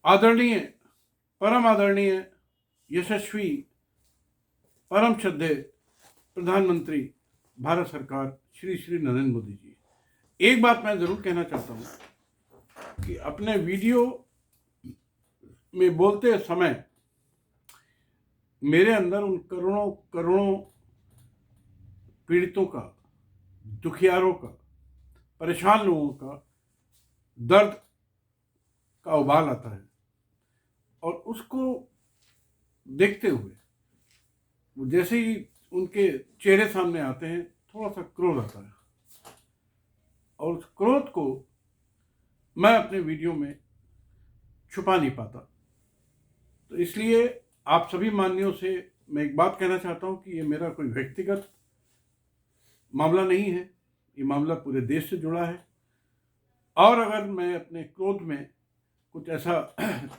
आदरणीय, परम आदरणीय, यशस्वी, परम श्रद्धेय प्रधानमंत्री भारत सरकार श्री श्री नरेंद्र मोदी जी, एक बात मैं जरूर कहना चाहता हूं कि अपने वीडियो में बोलते समय मेरे अंदर उन करोड़ों करोड़ों पीड़ितों का, दुखियारों का, परेशान लोगों का दर्द का उबाल आता है और उसको देखते हुए वो जैसे ही उनके चेहरे सामने आते हैं थोड़ा सा क्रोध आता है और उस क्रोध को मैं अपने वीडियो में छुपा नहीं पाता। तो इसलिए आप सभी माननीयों से मैं एक बात कहना चाहता हूं कि ये मेरा कोई व्यक्तिगत मामला नहीं है, ये मामला पूरे देश से जुड़ा है और अगर मैं अपने क्रोध में कुछ ऐसा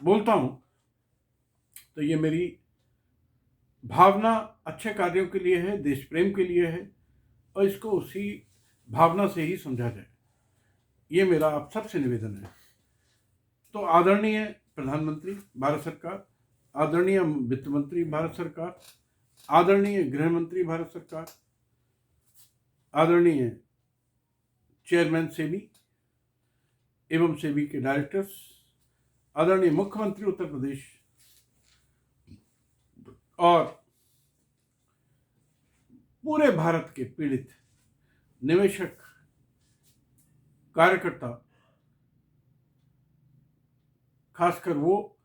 बोलता हूं तो ये मेरी भावना अच्छे कार्यों के लिए है, देश प्रेम के लिए है और इसको उसी भावना से ही समझा जाए, ये मेरा आप सबसे निवेदन है। तो आदरणीय प्रधानमंत्री भारत सरकार, आदरणीय वित्त मंत्री भारत सरकार, आदरणीय गृह मंत्री भारत सरकार, आदरणीय चेयरमैन सेबी एवं सेबी के डायरेक्टर्स, आदरणीय मुख्यमंत्री उत्तर प्रदेश और पूरे भारत के पीड़ित निवेशक, कार्यकर्ता, खासकर वो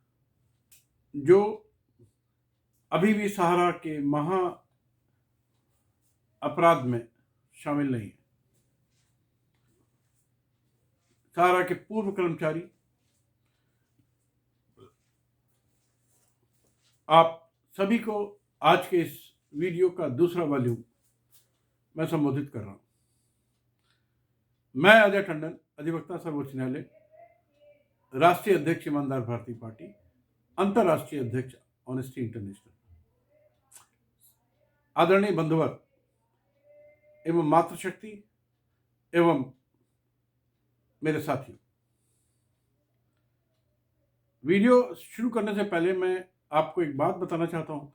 जो अभी भी सहारा के महा अपराध में शामिल नहीं है, सहारा के पूर्व कर्मचारी, आप सभी को आज के इस वीडियो का दूसरा वॉल्यूम मैं संबोधित कर रहा हूं। मैं अजय टंडन, अधिवक्ता सर्वोच्च न्यायालय, राष्ट्रीय अध्यक्ष ईमानदार भारतीय पार्टी, अंतर्राष्ट्रीय अध्यक्ष ऑनेस्टी इंटरनेशनल, आदरणीय बंधुवर एवं मातृशक्ति एवं मेरे साथियों, वीडियो शुरू करने से पहले मैं आपको एक बात बताना चाहता हूं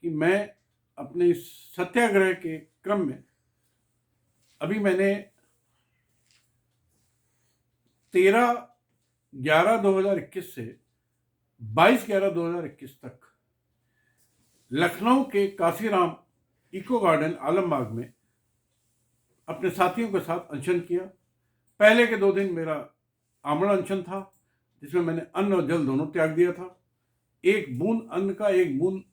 कि मैं अपने इस सत्याग्रह के क्रम में अभी मैंने 13/11/2021 से 22/11/2021 तक लखनऊ के काशीराम इको गार्डन आलमबाग में अपने साथियों के साथ अनशन किया। पहले के 2 दिन मेरा आमरण अनशन था जिसमें मैंने अन्न और जल दोनों त्याग दिया था, एक बूंद अन्न का, एक बूंद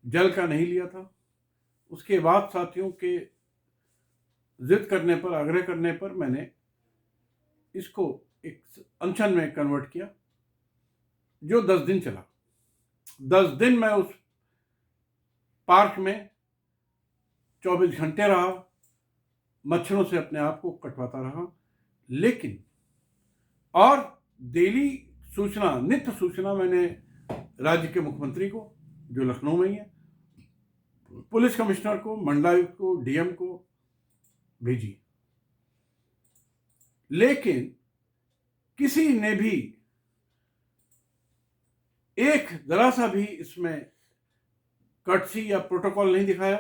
जल का नहीं लिया था। उसके बाद साथियों के जिद करने पर, आग्रह करने पर मैंने इसको एक अनशन में कन्वर्ट किया जो 10 दिन चला। 10 दिन मैं उस पार्क में 24 घंटे रहा, मच्छरों से अपने आप को कटवाता रहा, लेकिन और डेली सूचना, नित्य सूचना मैंने राज्य के मुख्यमंत्री को जो लखनऊ में ही है, पुलिस कमिश्नर को, मंडलायुक्त को, डीएम को भेजी, लेकिन किसी ने भी एक जरा सा भी इसमें कर्टसी या प्रोटोकॉल नहीं दिखाया,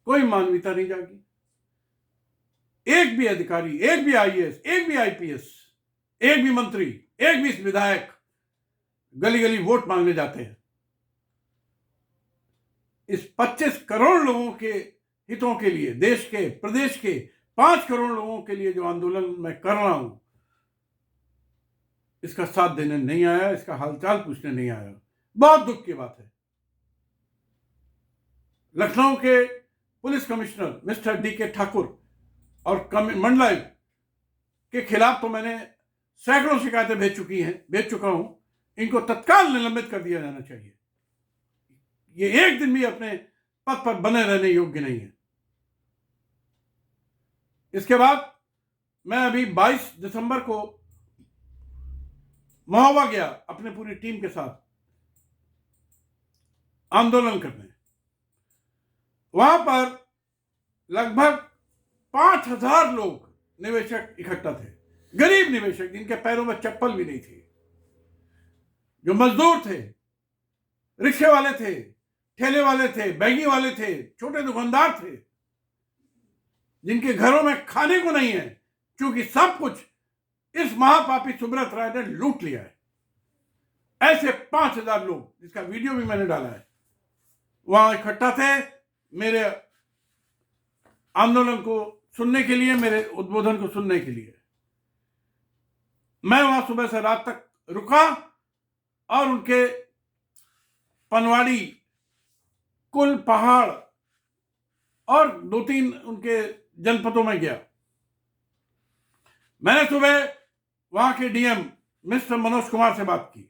कोई मानवीयता नहीं जागी। एक भी अधिकारी, एक भी आईएएस, एक भी आईपीएस, एक भी मंत्री, एक भी विधायक गली गली वोट मांगने जाते हैं। इस 25 करोड़ लोगों के हितों के लिए, देश के, प्रदेश के 5 करोड़ लोगों के लिए जो आंदोलन मैं कर रहा हूं, इसका साथ देने नहीं आया, इसका हालचाल पूछने नहीं आया। बहुत दुख की बात है। लखनऊ के police commissioner mister DK Thakur और मंडलायुक्त के खिलाफ तो मैंने सैकड़ों शिकायतें भेज चुका हूं। इनको तत्काल निलंबित कर दिया जाना चाहिए। ये एक दिन भी अपने पद पर बने रहने योग्य नहीं है। इसके बाद मैं अभी 22 दिसंबर को महोबा गया अपने पूरी टीम के साथ आंदोलन करने। वहां पर लगभग 5,000 लोग निवेशक इकट्ठा थे, गरीब निवेशक जिनके पैरों में चप्पल भी नहीं थी, जो मजदूर थे, रिक्शे वाले थे, ठेले वाले थे, बैगी वाले थे, छोटे दुकानदार थे, जिनके घरों में खाने को नहीं है, क्योंकि सब कुछ इस महापापी सुब्रत राय ने लूट लिया है। ऐसे 5,000 लोग, जिसका वीडियो भी मैंने डाला है, वहां इकट्ठा थे मेरे आंदोलन को सुनने के लिए, मेरे उद्बोधन को सुनने के लिए। मैं वहां सुबह से रात तक रुका और उनके पनवाड़ी, कुल, पहाड़ और 2-3 उनके जनपदों में गया। मैंने सुबह वहां के डीएम मिस्टर मनोज कुमार से बात की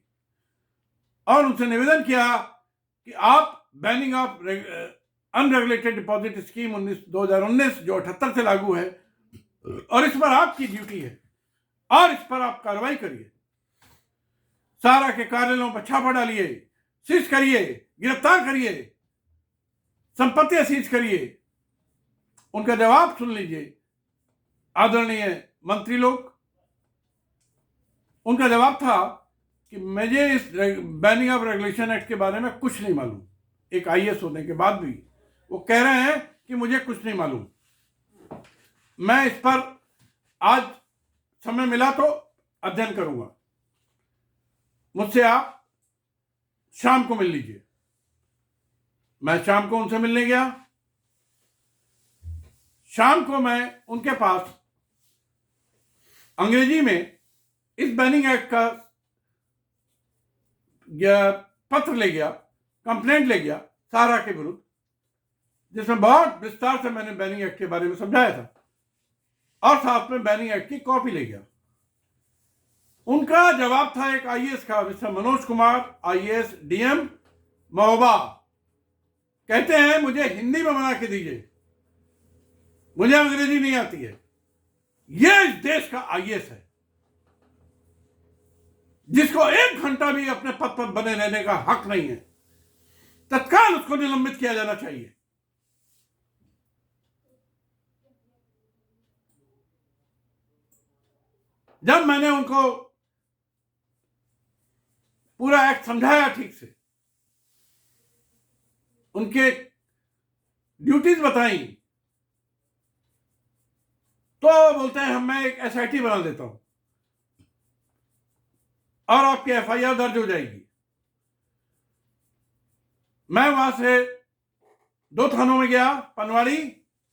और उनसे निवेदन किया कि आप banning of unregulated deposit scheme 2019 जो 78 से लागू है, और इस पर आपकी ड्यूटी है और इस पर आप कार्रवाई करिए। सारा के कार्यालयों पर छापा डालिए, सीज करिए, गिरफ्तार करिए, संपत्तियां सीज करिए। उनका जवाब सुन लीजिए आदरणीय मंत्री लोग। उनका जवाब था कि मुझे इस बैनिंग ऑफ रेगुलेशन एक्ट के बारे में कुछ नहीं मालूम। एक आईएएस होने के बाद भी वो कह रहे हैं कि मुझे कुछ नहीं मालूम। मैं इस पर आज समय मिला तो अध्ययन करूंगा। मुझसे आप शाम को मिल लीजिए। मैं शाम को उनसे मिलने गया। शाम को मैं उनके पास अंग्रेजी में इस बैनिंग एक्ट का पत्र ले गया, कंप्लेंट ले गया सारा के विरुद्ध, जिसमें बहुत विस्तार से मैंने बैनिंग एक्ट के बारे में समझाया था, और साथ में बैनिंग एक्ट की कॉपी ले गया। उनका जवाब था एक आईएएस का, mister Manoj Kumar, IAS DM Mahoba. कहते हैं मुझे हिंदी में बना के दीजिए, मुझे अंग्रेजी नहीं आती है। यह इस देश का आईएएस है जिसको 1 घंटा भी अपने पद पर बने रहने का हक नहीं है। तत्काल उसको निलंबित किया जाना चाहिए। जब मैंने उनको पूरा एक्ट समझाया ठीक से, उनके ड्यूटीज बताई, तो बोलते हैं मैं एक एसआईटी बना देता हूं और आपकी एफआईआर दर्ज हो जाएगी। मैं वहां से 2 थानों में गया, पनवाड़ी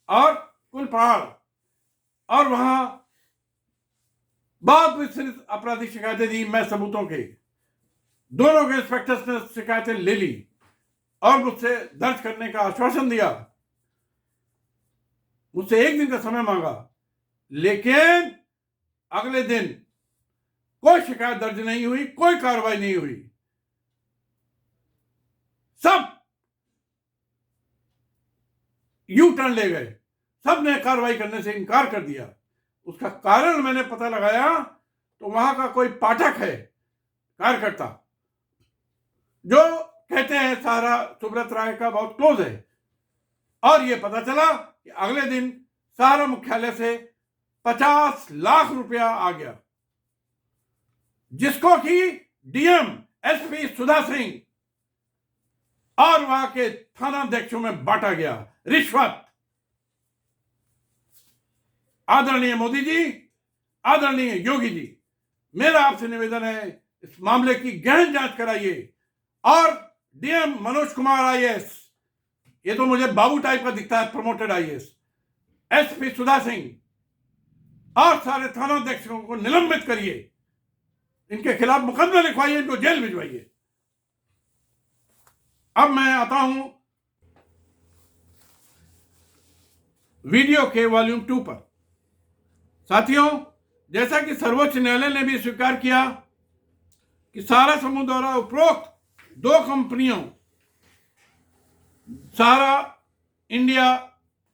और कुल पहाड़, और वहां बहुत विस्तृत आपराधिक शिकायतें दी। मैं सबूतों के दोनों के इंस्पेक्टर्स ने शिकायतें ले ली और मुझसे दर्ज करने का आश्वासन दिया। मुझसे 1 दिन का समय मांगा, लेकिन अगले दिन कोई शिकायत दर्ज नहीं हुई, कोई कार्रवाई नहीं हुई। सब यू टर्न ले गए, सब ने कार्रवाई करने से इनकार कर दिया। उसका कारण मैंने पता लगाया तो वहां का कोई पाठक है, कार्यकर्ता, जो कहते हैं सारा सुब्रत राय का बहुत क्लोज है, और यह पता चला कि अगले दिन सारा मुख्यालय से 50 लाख रुपया आ गया, जिसको कि डीएम, एसपी सुधा सिंह और वहां के थानाध्यक्षों में बांटा गया। रिश्वत। आदरणीय मोदी जी, आदरणीय योगी जी, मेरा आपसे निवेदन है, इस मामले की गहन जांच कराइए। और डीएम मनोज कुमार आईएएस, ये तो मुझे बाबू टाइप का दिखता है, promoted IAS, SP Sudha Singh और सारे थानाध्यक्षों को निलंबित करिए। इनके खिलाफ मुकदमा लिखवाइए, इनको जेल भिजवाइए। अब मैं आता हूं वीडियो के वॉल्यूम 2 पर। साथियों, जैसा कि सर्वोच्च न्यायालय ने भी स्वीकार किया कि सारा समूह द्वारा उपरोक्त 2 कंपनियों, सारा India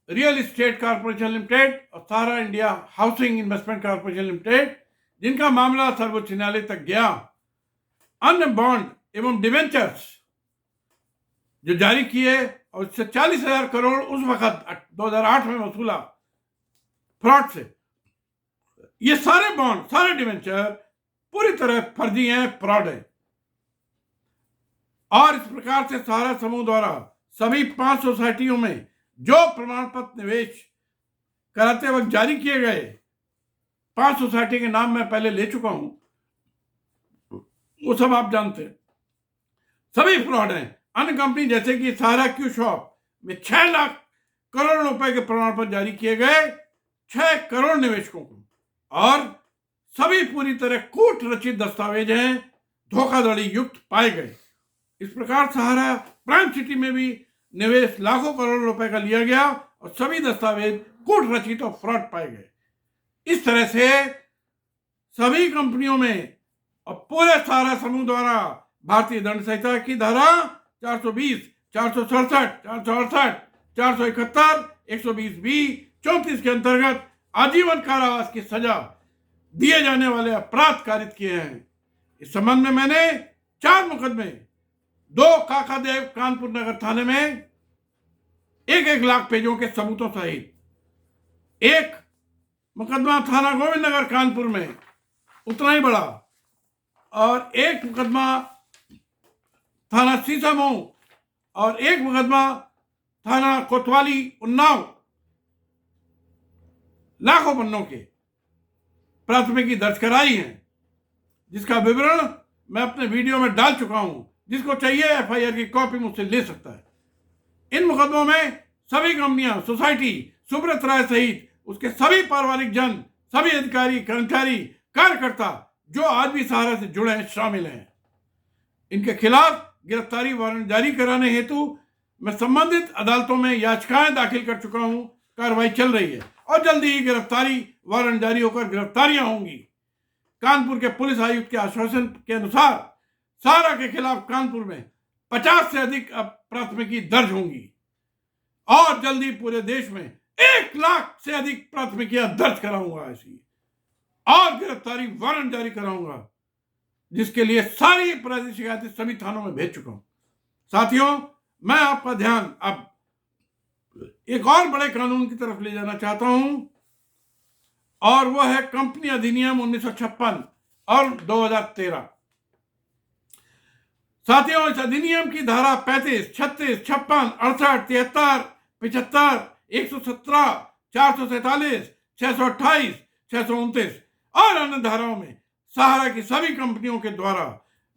real estate corporation limited और सारा India housing investment corporation limited, जिनका मामला सर्वोच्च न्यायालय तक गया, अन्य बॉन्ड एवं डिवेंचर्स जो जारी किए और उससे 40,000 करोड़ उस वक्त 2008 में वसूला फ्रॉड से, ये सारे बॉन्ड, सारे डिवेंचर पूरी तरह फर्जी हैं, फ्रॉड है। और इस प्रकार से सहारा समूह द्वारा सभी 5 सोसाइटियों में जो प्रमाण पत्र निवेश कराते वक्त जारी किए गए, 5 सोसाइटी के नाम मैं पहले ले चुका हूं, वो सब आप जानते हैं, सभी फ्रॉड हैं। अन्य कंपनी जैसे कि सहारा क्यू शॉप में 6 लाख करोड़ रुपए के प्रमाण पत्र जारी किए गए 6 करोड़ निवेशकों को, और सभी पूरी तरह कूट रचित दस्तावेज हैं, धोखाधड़ी युक्त पाए गए। इस प्रकार सहारा प्राइम सिटी में भी निवेश लाखों करोड़ रुपए का लिया गया और सभी दस्तावेज कूट रचित और फ्रॉड पाए गए। इस तरह से सभी कंपनियों में और पूरे सहारा समूह द्वारा भारतीय दंड संहिता की धारा 420, 467, 468, 471, 120B, 34 के अंतर्गत आजीवन कारावास की सजा दिए जाने वाले अपराध कारित किए हैं। इस संबंध में मैंने 4 मुकदमे 2 काकादेव कानपुर नगर थाने में 1-1 लाख पेजों के सबूतों सहित, 1 मुकदमा थाना गोविंद नगर कानपुर में उतना ही बड़ा, और 1 मुकदमा थाना सीसामऊ और 1 मुकदमा थाना कोतवाली उन्नाव, लाखों पन्नों के प्राथमिकी दर्ज कराई है, जिसका विवरण मैं अपने वीडियो में डाल चुका हूं। जिसको चाहिए एफआईआर की कॉपी मुझसे ले सकता है। इन मुकदमों में सभी कंपनियां, सोसाइटी, सुब्रत राय सहित उसके सभी पारिवारिक जन, सभी अधिकारी, कर्मचारी, कार्यकर्ता जो आज भी सहारा से जुड़े हैं, शामिल हैं। इनके खिलाफ गिरफ्तारी वारंट जारी कराने हेतु मैं संबंधित अदालतों में याचिकाएं दाखिल कर चुका हूं। कार्रवाई चल रही है और जल्दी ही गिरफ्तारी वारंट जारी होकर गिरफ्तारियां होंगी। कानपुर के पुलिस आयुक्त के आश्वासन के अनुसार सहारा के खिलाफ कानपुर में 50 से अधिक प्राथमिकी दर्ज होंगी और जल्दी पूरे देश में 1 लाख से अधिक प्राथमिकियां दर्ज कराऊंगा ऐसी, और गिरफ्तारी वारंट जारी कराऊंगा, जिसके लिए सारी अपराधी शिकायतें सभी थानों में भेज चुका हूं। साथियों, मैं आपका ध्यान अब एक और बड़े कानून की तरफ ले जाना चाहता हूं, और वह है कंपनी अधिनियम 1956 और 2013। साथियों, इस अधिनियम की धारा 35, 36, 56, 68, 73, 75, 117, 447, 628, 629 और अन्य धाराओं में सहारा की सभी कंपनियों के द्वारा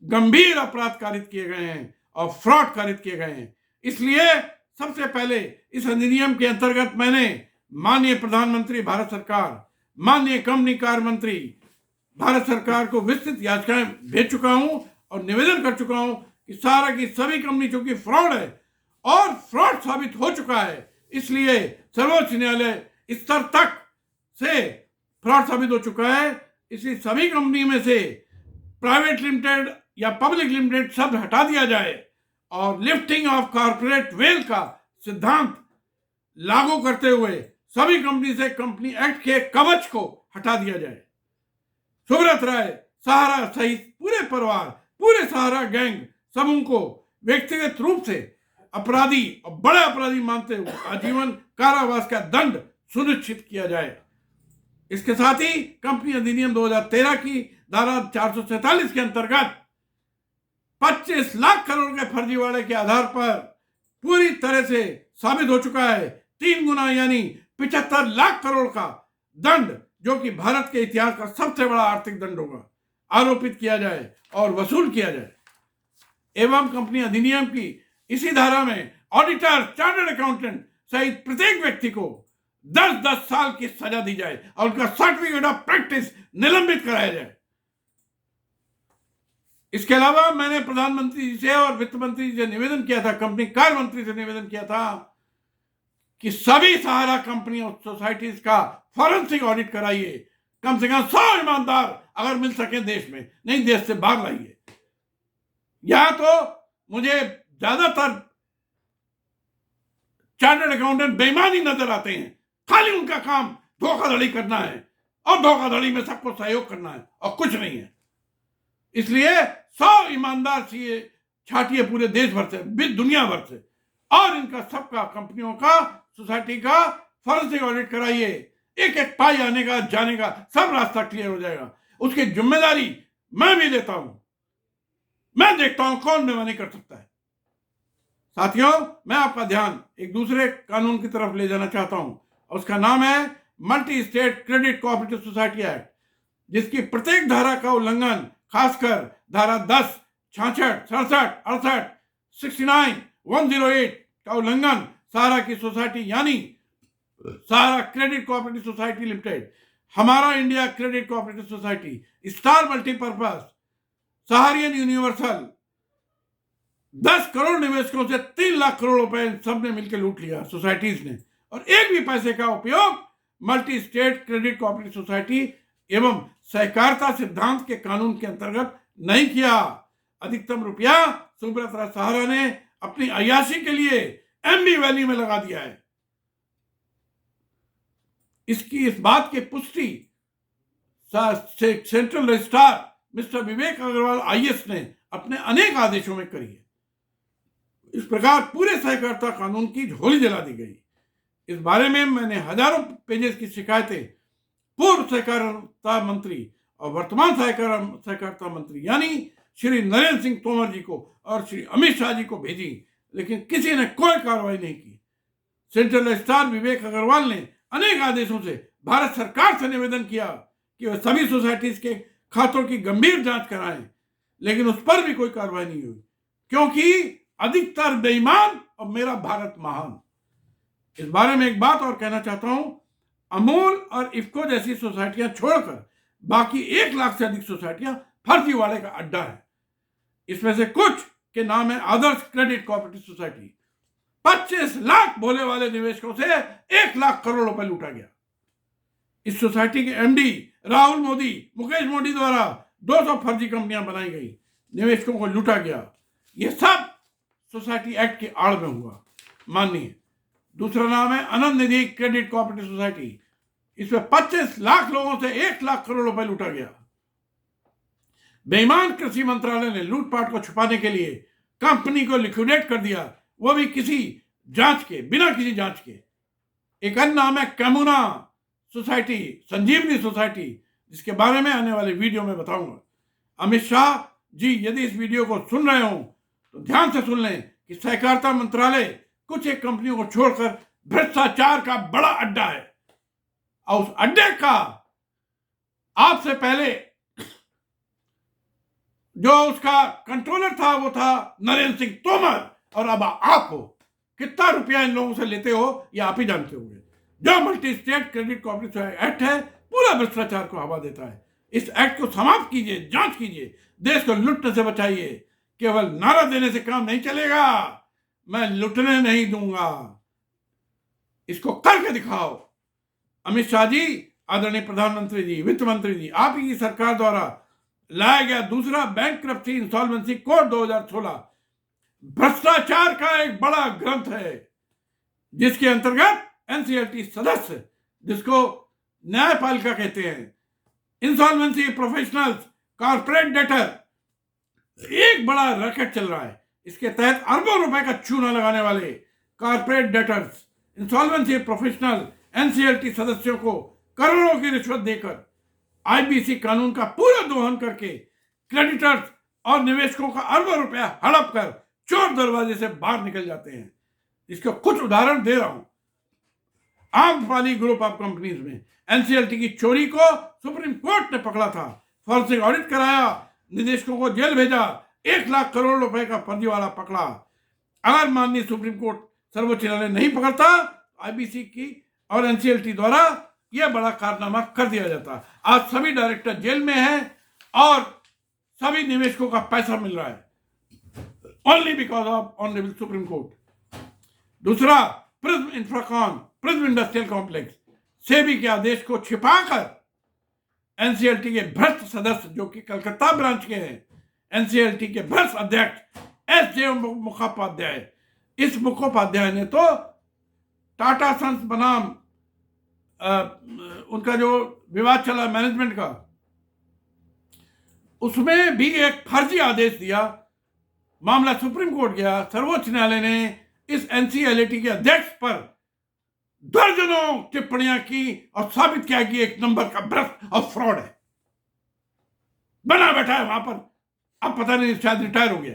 गंभीर अपराध कारित किए गए हैं और फ्रॉड कारित किए गए हैं। इसलिए सबसे पहले इस अधिनियम के अंतर्गत मैंने माननीय प्रधानमंत्री भारत सरकार, माननीय कंपनी कार्य मंत्री भारत सरकार को विस्तृत याचिकाएं भेज चुका हूं और निवेदन कर चुका हूं कि सहारा की सभी कंपनी चूंकि फ्रॉड है और फ्रॉड साबित हो चुका है, इसलिए सर्वोच्च न्यायालय स्तर तक से फ्रॉड साबित हो चुका है, इसलिए सभी कंपनी में से प्राइवेट लिमिटेड या पब्लिक लिमिटेड शब्द हटा दिया जाए और लिफ्टिंग ऑफ कॉर्पोरेट वेल का सिद्धांत लागू करते हुए सभी कंपनी से कंपनी एक्ट के कवच को हटा दिया जाए। सुब्रत राय, सहारा सहित पूरे परिवार, पूरे सहारा गैंग समूह को व्यक्तिगत रूप से अपराधी और बड़े अपराधी मानते हुए आजीवन कारावास का दंड सुनिश्चित किया जाए। इसके साथ ही कंपनी अधिनियम 2013 की धारा 447 के अंतर्गत 25 लाख करोड़ के फर्जीवाड़े के आधार पर पूरी तरह से साबित हो चुका है 3 गुना यानी 75 लाख करोड़ का दंड, जो कि भारत के इतिहास का सबसे बड़ा आर्थिक दंड होगा, आरोपित किया जाए और वसूल किया जाए। एवं कंपनी अधिनियम की इसी धारा में ऑडिटर, चार्टर्ड अकाउंटेंट सहित प्रत्येक व्यक्ति को 10-10 साल की सजा दी जाए और उनका सर्टिफिकेट ऑफ प्रैक्टिस निलंबित कराया जाए। इसके अलावा मैंने प्रधानमंत्री जी से और वित्त मंत्री जी से निवेदन किया था, कंपनी कार्य मंत्री से निवेदन किया था कि सभी सहारा कंपनी और सोसाइटीज का फॉरेंसिक ऑडिट कराइए, कम से कम 100 ईमानदार अगर मिल सके देश में, नहीं देश से बाहर लाइए। यहां तो मुझे ज्यादातर चार्टर्ड अकाउंटेंट बेईमानी नजर आते हैं, खाली उनका काम धोखाधड़ी करना है और धोखाधड़ी में सबको सहयोग करना है और कुछ नहीं है। इसलिए 100 ईमानदार सीए छाटिए पूरे देश भर से, दुनिया भर से, और इनका सबका कंपनियों का, सोसाइटी का फॉरेंसिक ऑडिट कराइए। एक एक पाई आने का जाने का सब रास्ता क्लियर हो जाएगा। उसकी जिम्मेदारी मैं भी लेता हूं। मैं देखता हूं कौन बेईमानी कर सकता है। साथियों, मैं आपका ध्यान एक दूसरे कानून की तरफ ले जाना चाहता हूं, उसका नाम है multi state credit cooperative society act, जिसकी प्रत्येक धारा का उल्लंघन, खासकर धारा 10, 66, 67, 68, 69, 108 का उल्लंघन सहारा की सोसाइटी यानी Sahara credit cooperative society limited, हमारा India credit cooperative society, star multipurpose, Saharayan Universal, 10 crore निवेशकों से 3 लाख करोड़ रुपए सबने मिलकर लूट लिया सोसाइटीज ने, और एक भी पैसे का उपयोग multi state credit cooperative society एवं सहकारिता सिद्धांत के कानून के अंतर्गत नहीं किया। अधिकतम रुपया सुब्रत राज सहारा ने अपनी अय्याशी के लिए एमबी वैली में लगा दिया है। इस बात की पुष्टि सेंट्रल रजिस्ट्रार मिस्टर विवेक अग्रवाल आईएएस ने अपने अनेक आदेशों में करी है। इस प्रकार पूरे सहकारिता कानून की झोली जला दी गई। इस बारे में मैंने हजारों पेजेस की शिकायतें पूर्व सहकारिता मंत्री और वर्तमान सहकारिता मंत्री यानी श्री नरेंद्र सिंह तोमर जी को और श्री अमित शाह जी को भेजी, लेकिन किसी ने कोई कार्रवाई नहीं की। सेंट्रल रजिस्ट्रार विवेक अग्रवाल ने अनेक आदेशों से भारत सरकार से निवेदन किया कि वह सभी सोसाइटीज के खातों की गंभीर जांच कराएं, लेकिन उस पर भी कोई कार्रवाई नहीं हुई, क्योंकि अधिकतर बेईमान और मेरा भारत महान। इस बारे में एक बात और कहना चाहता हूं, अमूल और इफ्को जैसी सोसाइटियां छोड़कर बाकी 1 लाख से अधिक सोसाइटियां फर्जीवाड़े का अड्डा है। इसमें से कुछ के नाम है आदर्श क्रेडिट कोऑपरेटिव सोसाइटी। 25 लाख भोले वाले निवेशकों से 1 लाख करोड़ रुपए लूटा गया। इस सोसाइटी के एमडी राहुल मोदी, मुकेश मोदी द्वारा 200 फर्जी कंपनियां बनाई गई, निवेशकों को लूटा गया। यह सब सोसाइटी एक्ट की आड़ में हुआ, माननीय। दूसरा नाम है आनंद निधि क्रेडिट कोऑपरेटिव सोसाइटी। इसमें 25 लाख लोगों से 1 लाख करोड़ रुपए लूटा गया। बेईमान कृषि मंत्रालय ने लूटपाट को छुपाने के लिए कंपनी को लिक्विडेट कर दिया, वो भी किसी जांच के बिना किसी जांच के। एक अन्य नाम है कैमुना सोसाइटी, संजीवनी सोसाइटी, जिसके बारे में आने वाले वीडियो में बताऊंगा। अमित शाह जी यदि इस वीडियो को सुन रहे हो तो ध्यान से सुन लें कि सहकारिता मंत्रालय कुछ एक कंपनियों को छोड़कर भ्रष्टाचार का बड़ा अड्डा है, और उस अड्डे का आपसे पहले जो उसका कंट्रोलर था वो था नरेंद्र सिंह तोमर, और अब आप हो। कितना रुपया इन लोगों से लेते हो ये आप ही जानते होंगे। जो multi state credit cooperative act है पूरा भ्रष्टाचार को हवा देता है। इस एक्ट को समाप्त कीजिए, जांच कीजिए, देश को लुटने से बचाइए। केवल नारा देने से काम नहीं चलेगा, मैं लुटने नहीं दूंगा, इसको करके दिखाओ। अमित शाह जी, आदरणीय प्रधानमंत्री जी, वित्त मंत्री जी, आप ही की सरकार द्वारा लाया गया दूसरा बैंकक्रप्सी इंसॉल्वेंसी कोड 2016 भ्रष्टाचार का एक बड़ा ग्रंथ है, जिसके अंतर्गत एनसीएलटी सदस्य, जिसको न्यायपालिका कहते हैं, इंसॉल्वेंसी प्रोफेशनल्स, कॉर्पोरेट डेटर, एक बड़ा रैकेट चल रहा है। इसके तहत अरबों रुपए का चूना लगाने वाले corporate debtors, insolvency professional, NCLT सदस्यों को करोड़ों की रिश्वत देकर आईबीसी कानून का पूरा दोहन करके क्रेडिटर्स और निवेशकों का अरबों रुपया हड़प कर चोर दरवाजे से बाहर निकल जाते हैं। इसका कुछ उदाहरण दे रहा हूं। आम्रपाली ग्रुप ऑफ कंपनीज में एनसीएलटी की चोरी को सुप्रीम कोर्ट ने पकड़ा था, फॉरेंसिक ऑडिट कराया, निदेशकों को जेल भेजा, 1 लाख करोड़ रुपए का फर्जीवाड़ा पकड़ा। अगर माननीय सुप्रीम कोर्ट सर्वोच्च न्यायालय नहीं पकड़ता, आईबीसी की और एनसीएलटी द्वारा यह बड़ा कारनामा कर दिया जाता। आज सभी डायरेक्टर जेल में हैं और सभी निवेशकों का पैसा मिल रहा है, only because of honourable Supreme Court. दूसरा, Prism Infracon, Prism Industrial Complex, SEBI के आदेश को छिपाकर एनसीएलटी के भ्रष्ट सदस्य जो कि कलकत्ता ब्रांच के हैं, एनसीएलटी के भ्रष्ट अध्यक्ष एस.जे. मुखोपाध्याय, इस मुखोपाध्याय ने तो टाटा सन्स बनाम उनका जो विवाद चला मैनेजमेंट का, उसमें भी एक फर्जी आदेश दिया। मामला सुप्रीम कोर्ट गया, सर्वोच्च न्यायालय ने इस एनसीएलटी के अध्यक्ष पर दर्जनों टिप्पणियां की और साबित किया कि एक नंबर का भ्रष्ट और फ्रॉड है, बना बैठा है वहां पर। अब पता नहीं शायद रिटायर हो गया,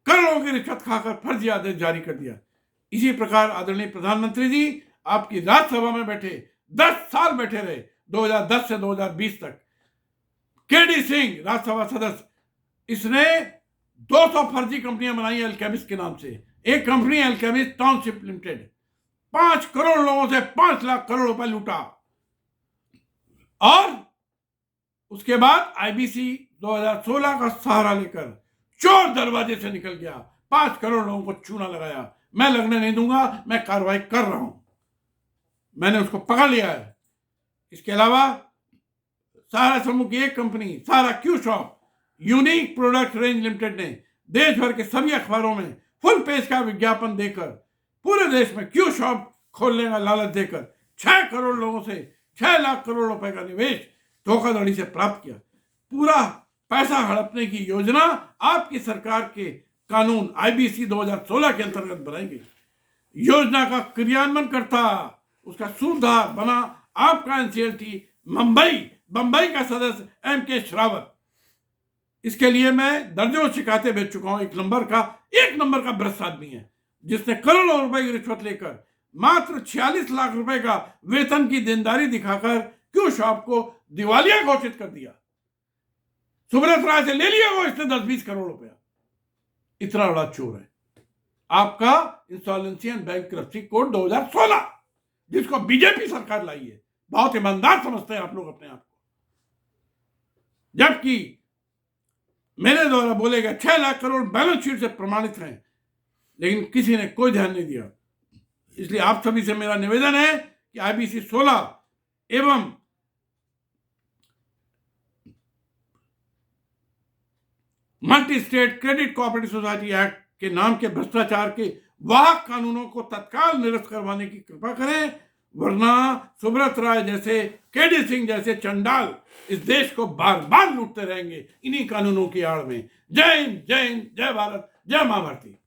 करोड़ों की रिश्वत खाकर फर्जी आदेश जारी कर दिया। इसी प्रकार आदरणीय प्रधानमंत्री जी आपकी राज्यसभा में बैठे 10 साल बैठे रहे, 2010 से 2020 तक। केडी सिंह राज्यसभा सदस्य, इसने 200 फर्जी कंपनियां बनाई एल्केमिस्ट के नाम से। एक company alchemist township limited 5 crore लोगों से 5 लाख करोड़ रुपए लूटा। और उसके बाद आईबीसी 2016 का सहारा लेकर चोर दरवाजे से निकल गया, 5 करोड़ लोगों को चूना लगाया। मैं लगने नहीं दूंगा, मैं कार्रवाई कर रहा हूं, मैंने उसको पकड़ लिया है। इसके अलावा सहारा समूह की एक company Sahara Q Shop unique product range limited ने देश भर के सभी अखबारों में फुल पेज का विज्ञापन देकर पूरे देश में क्यू शॉप खोलने का लालच देकर 6 करोड़ लोगों से 6 लाख करोड़ रुपए का निवेश धोखाधड़ी से प्राप्त किया। पूरा पैसा हड़पने की योजना आपकी सरकार के कानून आईबीसी 2016 के अंतर्गत बनाई गई। योजना का क्रियान्वयन करता, उसका सूत्रधार बना आपका एनसीएलटी बंबई का सदस्य एमके श्रावत। इसके लिए मैं दर्जनों शिकायतें भेज चुका हूं। एक नंबर का भ्रष्ट आदमी है, जिसने करोड़ों रुपए की रिश्वत लेकर मात्र 46 लाख रुपए का वेतन की देनदारी दिखाकर क्यू शॉप को दिवालिया घोषित कर दिया। सुब्रत राय से ले लिया वो इसने 10-20 करोड़ रुपया। इतना बड़ा चोर है आपका इंसॉल्वेंसी एंड बैंक्रप्सी कोड 2016, जिसको बीजेपी सरकार लाई है। बहुत ईमानदार समझते हैं आप लोग अपने आप को, जबकि मेरे द्वारा बोले गए 6 लाख करोड़ बैलेंस शीट से प्रमाणित हैं, लेकिन किसी ने कोई ध्यान नहीं दिया। इसलिए आप सभी से मेरा निवेदन है कि आईबीसी 16 एवं multi state credit cooperative society act के नाम के भ्रष्टाचार के वाहक कानूनों को तत्काल निरस्त करवाने की कृपा करें, वरना सुब्रत राय जैसे, केडी सिंह जैसे चंडाल इस देश को बार बार लूटते रहेंगे इन्हीं कानूनों की आड़ में। जय हिंद, जय हिंद, जय भारत, जय मां भारती।